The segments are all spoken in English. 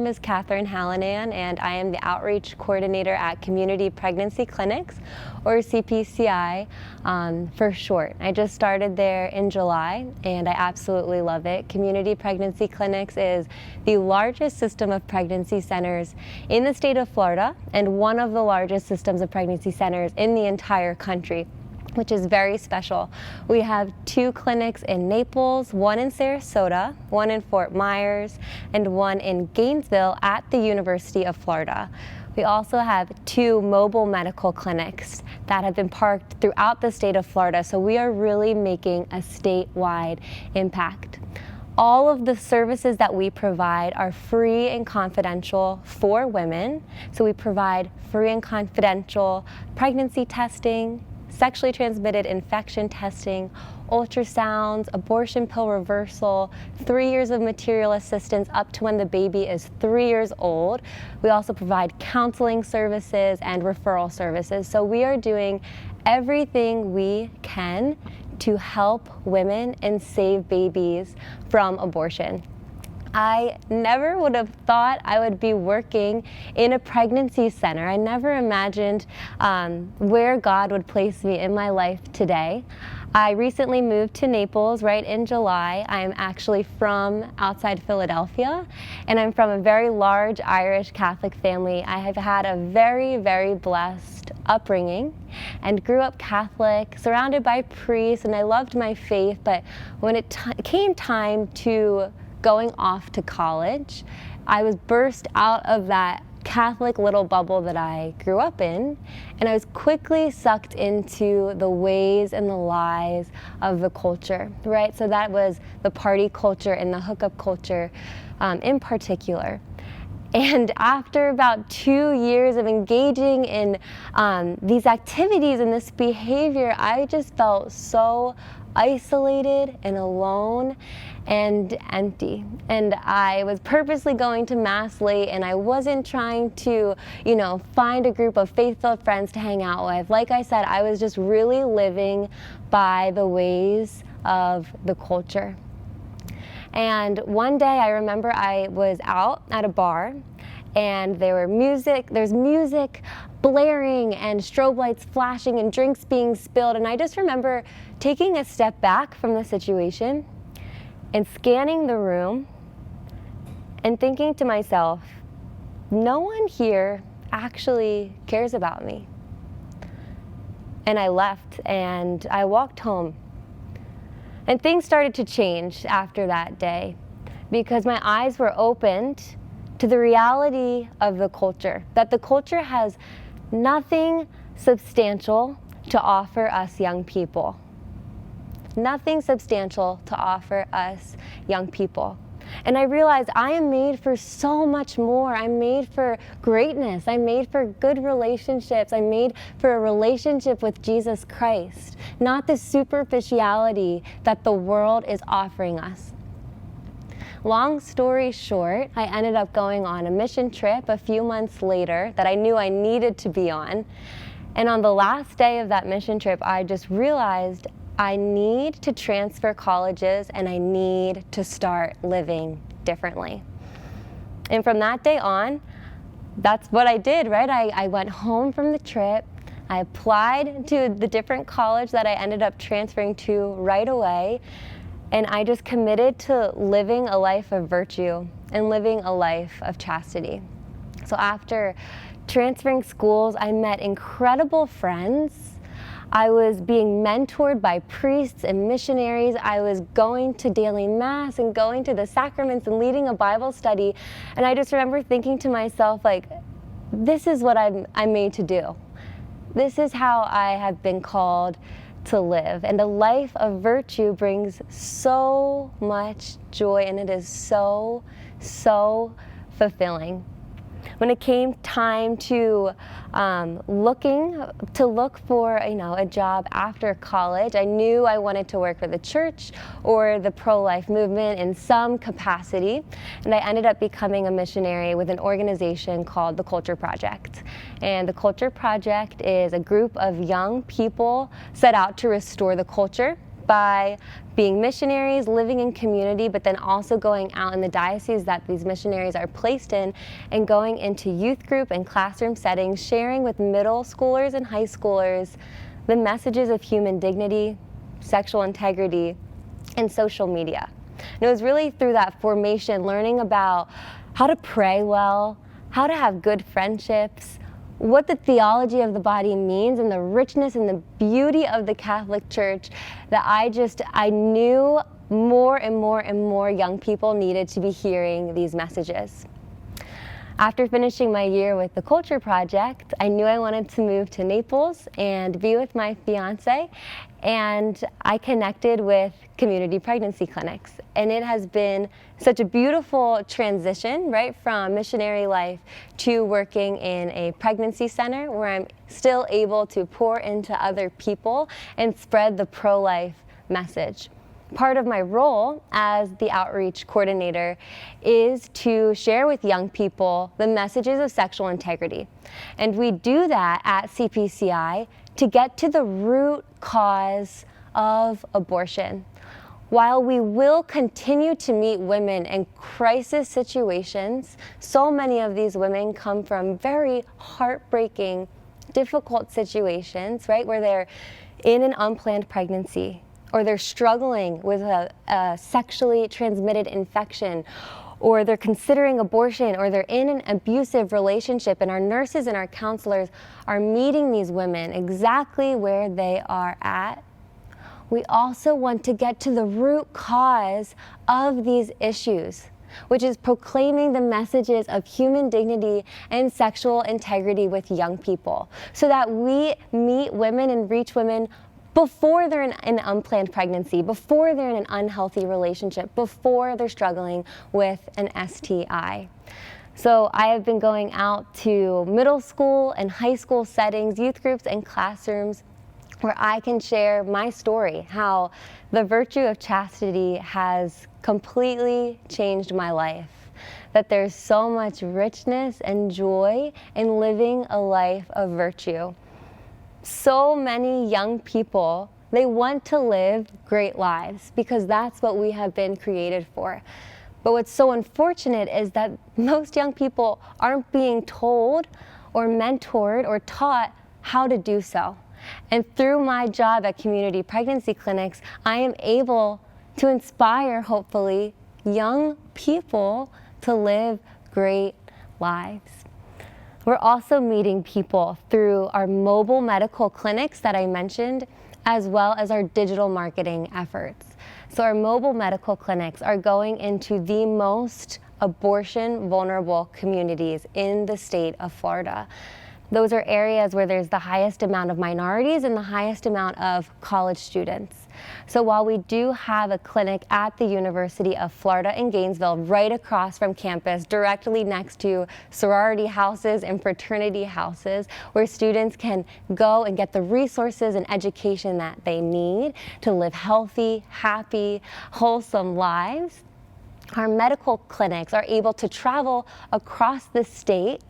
is Kathryn Hallinan, and I am the Outreach Coordinator at Community Pregnancy Clinics, or CPCI for short. I just started there in July, and I absolutely love it. Community Pregnancy Clinics is the largest system of pregnancy centers in the state of Florida, and one of the largest systems of pregnancy centers in the entire country, which is very special. We have 2 clinics in Naples, 1 in Sarasota, 1 in Fort Myers, and 1 in Gainesville at the University of Florida. We also have 2 mobile medical clinics that have been parked throughout the state of Florida, so we are really making a statewide impact. All of the services that we provide are free and confidential for women. So we provide free and confidential pregnancy testing, sexually transmitted infection testing, ultrasounds, abortion pill reversal, 3 years of material assistance up to when the baby is 3 years old. We also provide counseling services and referral services. So we are doing everything we can to help women and save babies from abortion. I never would have thought I would be working in a pregnancy center. I never imagined where God would place me in my life today. I recently moved to Naples right in July. I am actually from outside Philadelphia, and I'm from a very large Irish Catholic family. I have had a very, very blessed upbringing and grew up Catholic, surrounded by priests, and I loved my faith. But when it came time to going off to college, I was burst out of that Catholic little bubble that I grew up in, and I was quickly sucked into the ways and the lies of the culture, right? So that was the party culture and the hookup culture in particular. And after about 2 years of engaging in these activities and this behavior, I just felt so isolated and alone and empty. And I was purposely going to Mass late, and I wasn't trying to, find a group of faith-filled friends to hang out with. Like I said, I was just really living by the ways of the culture. And one day I remember I was out at a bar, and there's music blaring and strobe lights flashing and drinks being spilled. And I just remember taking a step back from the situation and scanning the room and thinking to myself, no one here actually cares about me. And I left and I walked home. And things started to change after that day, because my eyes were opened to the reality of the culture, that the culture has nothing substantial to offer us young people. Nothing substantial to offer us young people. And I realized I am made for so much more. I'm made for greatness. I'm made for good relationships. I'm made for a relationship with Jesus Christ, not the superficiality that the world is offering us. Long story short, I ended up going on a mission trip a few months later that I knew I needed to be on. And on the last day of that mission trip, I just realized I need to transfer colleges and I need to start living differently. And from that day on, that's what I did, right? I went home from the trip. I applied to the different college that I ended up transferring to right away. And I just committed to living a life of virtue and living a life of chastity. So after transferring schools, I met incredible friends. I was being mentored by priests and missionaries. I was going to daily Mass and going to the sacraments and leading a Bible study. And I just remember thinking to myself, this is what I'm made to do. This is how I have been called to live. And a life of virtue brings so much joy, and it is so, so fulfilling. When it came time to look for a job after college, I knew I wanted to work for the church or the pro-life movement in some capacity, and I ended up becoming a missionary with an organization called the Culture Project. And the Culture Project is a group of young people set out to restore the culture by being missionaries, living in community, but then also going out in the diocese that these missionaries are placed in and going into youth group and classroom settings, sharing with middle schoolers and high schoolers the messages of human dignity, sexual integrity, and social media. And it was really through that formation, learning about how to pray well, how to have good friendships, what the theology of the body means, and the richness and the beauty of the Catholic Church, that I knew more and more and more young people needed to be hearing these messages. After finishing my year with the Culture Project, I knew I wanted to move to Naples and be with my fiance, and I connected with community pregnancy clinics. And it has been such a beautiful transition, right, from missionary life to working in a pregnancy center where I'm still able to pour into other people and spread the pro-life message. Part of my role as the outreach coordinator is to share with young people the messages of sexual integrity. And we do that at CPCI to get to the root cause of abortion. While we will continue to meet women in crisis situations, so many of these women come from very heartbreaking, difficult situations, right, where they're in an unplanned pregnancy, or they're struggling with a sexually transmitted infection, or they're considering abortion, or they're in an abusive relationship, and our nurses and our counselors are meeting these women exactly where they are at. We also want to get to the root cause of these issues, which is proclaiming the messages of human dignity and sexual integrity with young people, so that we meet women and reach women before they're in an unplanned pregnancy, before they're in an unhealthy relationship, before they're struggling with an STI. So I have been going out to middle school and high school settings, youth groups and classrooms, where I can share my story, how the virtue of chastity has completely changed my life, that there's so much richness and joy in living a life of virtue. So many young people, they want to live great lives because that's what we have been created for. But what's so unfortunate is that most young people aren't being told or mentored or taught how to do so. And through my job at community pregnancy clinics, I am able to inspire, hopefully, young people to live great lives. We're also meeting people through our mobile medical clinics that I mentioned, as well as our digital marketing efforts. So our mobile medical clinics are going into the most abortion vulnerable communities in the state of Florida. Those are areas where there's the highest amount of minorities and the highest amount of college students. So while we do have a clinic at the University of Florida in Gainesville, right across from campus, directly next to sorority houses and fraternity houses, where students can go and get the resources and education that they need to live healthy, happy, wholesome lives, our medical clinics are able to travel across the state,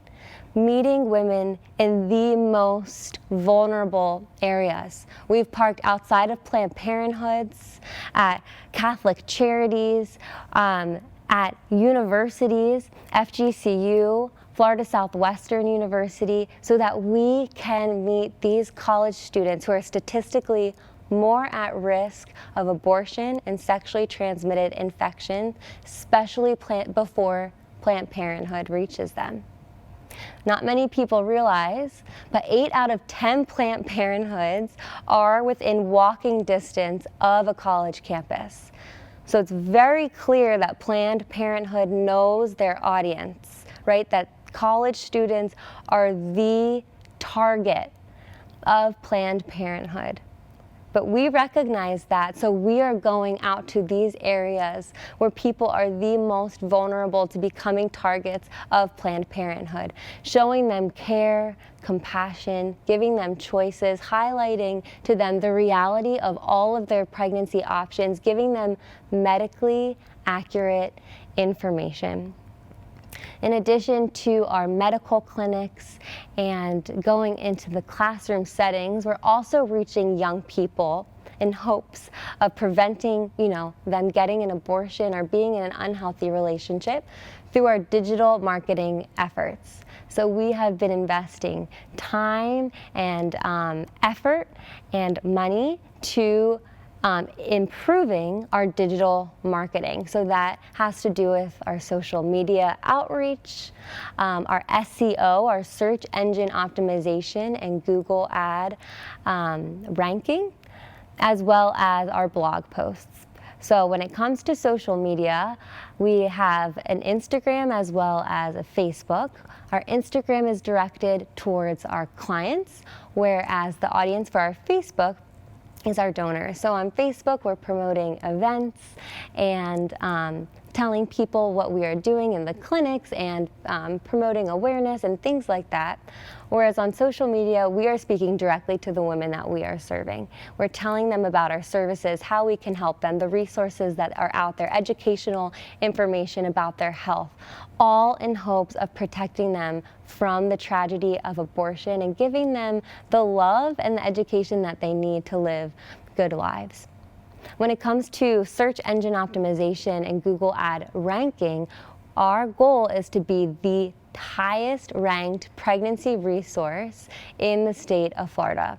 meeting women in the most vulnerable areas. We've parked outside of Planned Parenthoods, at Catholic charities, at universities, FGCU, Florida Southwestern University, so that we can meet these college students who are statistically more at risk of abortion and sexually transmitted infection, especially before Planned Parenthood reaches them. Not many people realize, but 8 out of 10 Planned Parenthoods are within walking distance of a college campus. So it's very clear that Planned Parenthood knows their audience, right? That college students are the target of Planned Parenthood. But we recognize that, so we are going out to these areas where people are the most vulnerable to becoming targets of Planned Parenthood, showing them care, compassion, giving them choices, highlighting to them the reality of all of their pregnancy options, giving them medically accurate information. In addition to our medical clinics and going into the classroom settings, we're also reaching young people in hopes of preventing, them getting an abortion or being in an unhealthy relationship through our digital marketing efforts. So we have been investing time and effort and money to improving our digital marketing. So that has to do with our social media outreach, our SEO, our search engine optimization and Google ad ranking, as well as our blog posts. So when it comes to social media, we have an Instagram as well as a Facebook. Our Instagram is directed towards our clients, whereas the audience for our Facebook is our donors. So on Facebook, we're promoting events and telling people what we are doing in the clinics and promoting awareness and things like that. Whereas on social media, we are speaking directly to the women that we are serving. We're telling them about our services, how we can help them, the resources that are out there, educational information about their health, all in hopes of protecting them from the tragedy of abortion and giving them the love and the education that they need to live good lives. When it comes to search engine optimization and Google ad ranking, our goal is to be the highest ranked pregnancy resource in the state of Florida.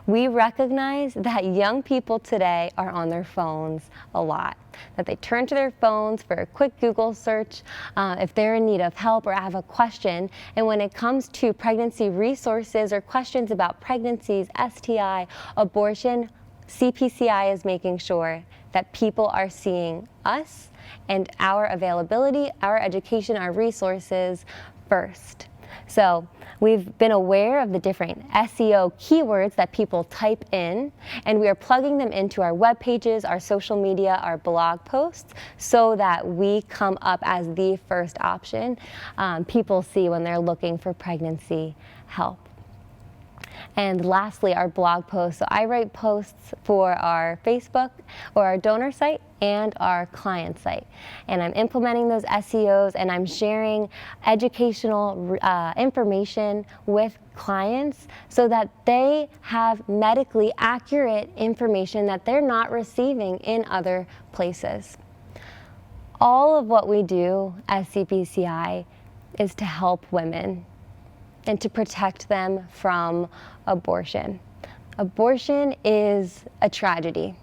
We recognize that young people today are on their phones a lot, that they turn to their phones for a quick Google search if they're in need of help or have a question. And when it comes to pregnancy resources or questions about pregnancies, STI, abortion, CPCI is making sure that people are seeing us and our availability, our education, our resources first. So we've been aware of the different SEO keywords that people type in, and we are plugging them into our web pages, our social media, our blog posts, so that we come up as the first option people see when they're looking for pregnancy help. And lastly, our blog posts. So I write posts for our Facebook or our donor site and our client site. And I'm implementing those SEOs and I'm sharing educational information with clients so that they have medically accurate information that they're not receiving in other places. All of what we do as CPCI is to help women and to protect them from abortion. Abortion is a tragedy.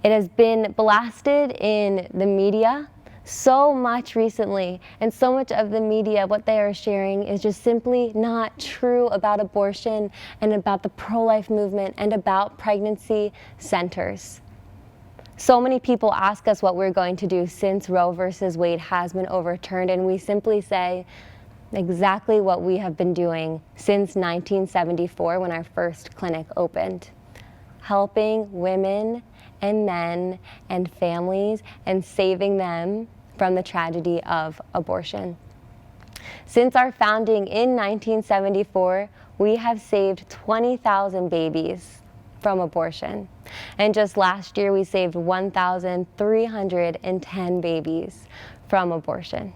It has been blasted in the media so much recently, and so much of the media, what they are sharing is just simply not true about abortion and about the pro-life movement and about pregnancy centers. So many people ask us what we're going to do since Roe versus Wade has been overturned, and we simply say, exactly what we have been doing since 1974 when our first clinic opened. Helping women and men and families and saving them from the tragedy of abortion. Since our founding in 1974, we have saved 20,000 babies from abortion. And just last year, we saved 1,310 babies from abortion.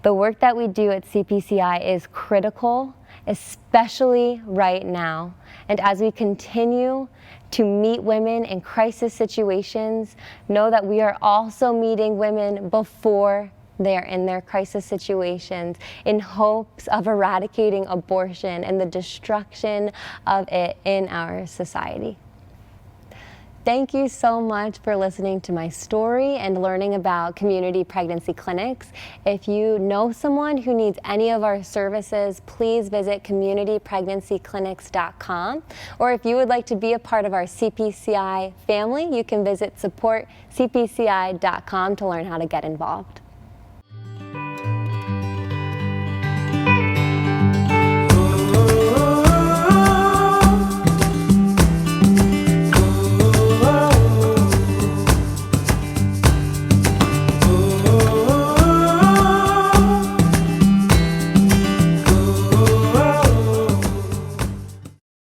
The work that we do at CPCI is critical, especially right now. And as we continue to meet women in crisis situations, know that we are also meeting women before they're in their crisis situations in hopes of eradicating abortion and the destruction of it in our society. Thank you so much for listening to my story and learning about community pregnancy clinics. If you know someone who needs any of our services, please visit communitypregnancyclinics.com. Or if you would like to be a part of our CPCI family, you can visit supportcpci.com to learn how to get involved.